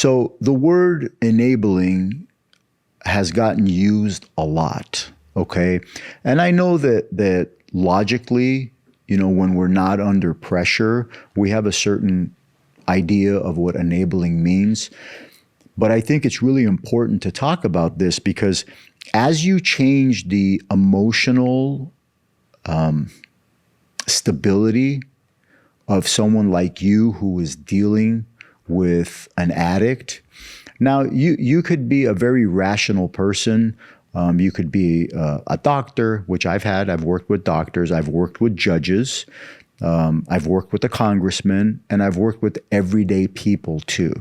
So the word enabling has gotten used a lot, okay? And I know that logically, when we're not under pressure, we have a certain idea of what enabling means. But I think it's really important to talk about this because as you change the emotional stability of someone like you who is dealing with an addict. Now, you could be a very rational person. You could be a doctor, which I've had. I've worked with doctors. I've worked with judges. I've worked with a congressman, and I've worked with everyday people too.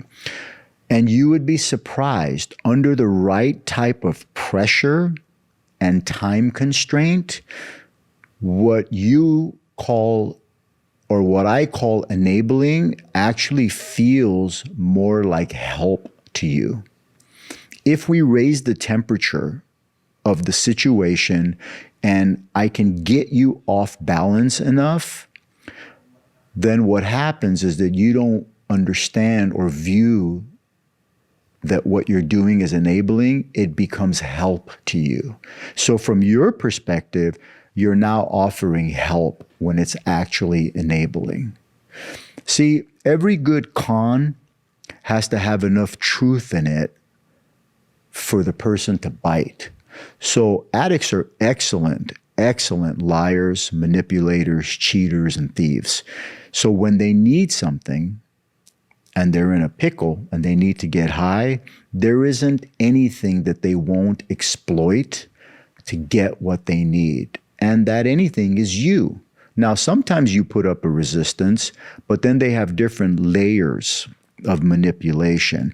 And you would be surprised, under the right type of pressure and time constraint, what you call or what I call enabling actually feels more like help to you. If we raise the temperature of the situation and I can get you off balance enough, then what happens is that you don't understand or view that what you're doing is enabling, it becomes help to you. So from your perspective, you're now offering help when it's actually enabling. See, every good con has to have enough truth in it for the person to bite. So addicts are excellent liars, manipulators, cheaters, and thieves. So when they need something and they're in a pickle and they need to get high, there isn't anything that they won't exploit to get what they need. And that anything is you. Now, sometimes you put up a resistance, but then they have different layers of manipulation.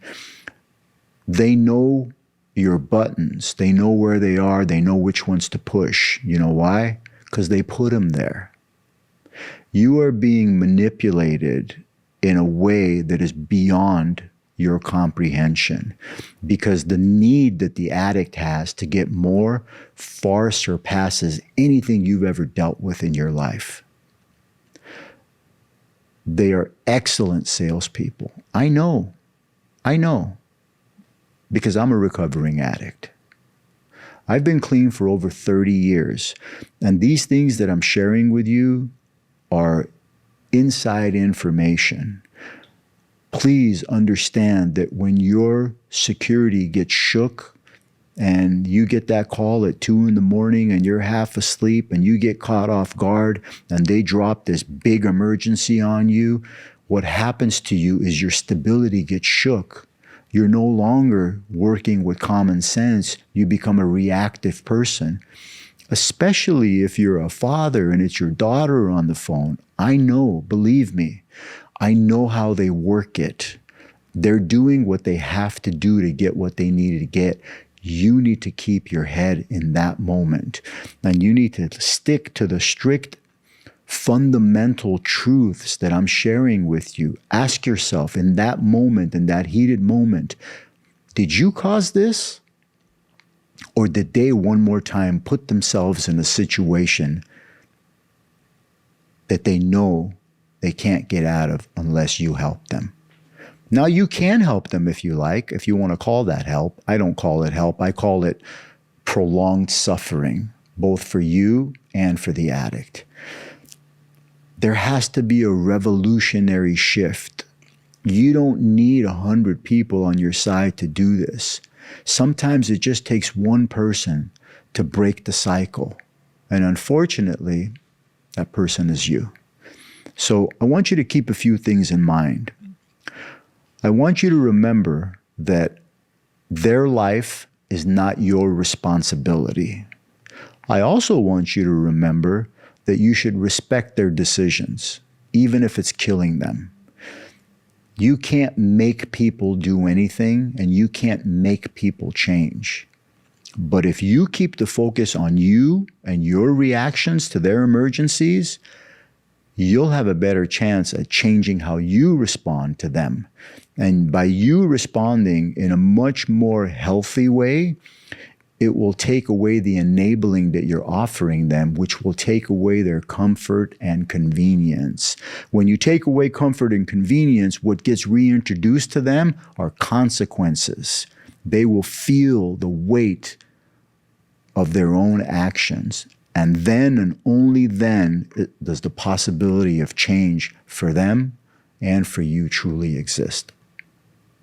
They know your buttons. They know where they are. They know which ones to push. You know why? Because they put them there. You are being manipulated in a way that is beyond your comprehension, because the need that the addict has to get more far surpasses anything you've ever dealt with in your life. They are excellent salespeople. I know, because I'm a recovering addict. I've been clean for over 30 years, and these things that I'm sharing with you are inside information. Please understand that when your security gets shook and you get that call at 2 a.m. and you're half asleep and you get caught off guard and they drop this big emergency on you, what happens to you is your stability gets shook. You're no longer working with common sense. You become a reactive person, especially if you're a father and it's your daughter on the phone. I know, believe me, I know how they work it. They're doing what they have to do to get what they need to get. You need to keep your head in that moment. And you need to stick to the strict fundamental truths that I'm sharing with you. Ask yourself in that moment, in that heated moment, did you cause this? Or did they one more time put themselves in a situation that they know they can't get out of unless you help them? Now, you can help them if you like, if you want to call that help. I don't call it help. I call it prolonged suffering, both for you and for the addict. There has to be a revolutionary shift. You don't need 100 people on your side to do this. Sometimes it just takes one person to break the cycle. And unfortunately, that person is you. So I want you to keep a few things in mind. I want you to remember that their life is not your responsibility. I also want you to remember that you should respect their decisions, even if it's killing them. You can't make people do anything, and you can't make people change. But if you keep the focus on you and your reactions to their emergencies, you'll have a better chance at changing how you respond to them. And by you responding in a much more healthy way, it will take away the enabling that you're offering them, which will take away their comfort and convenience. When you take away comfort and convenience, what gets reintroduced to them are consequences. They will feel the weight of their own actions. And then and only then does the possibility of change for them and for you truly exist.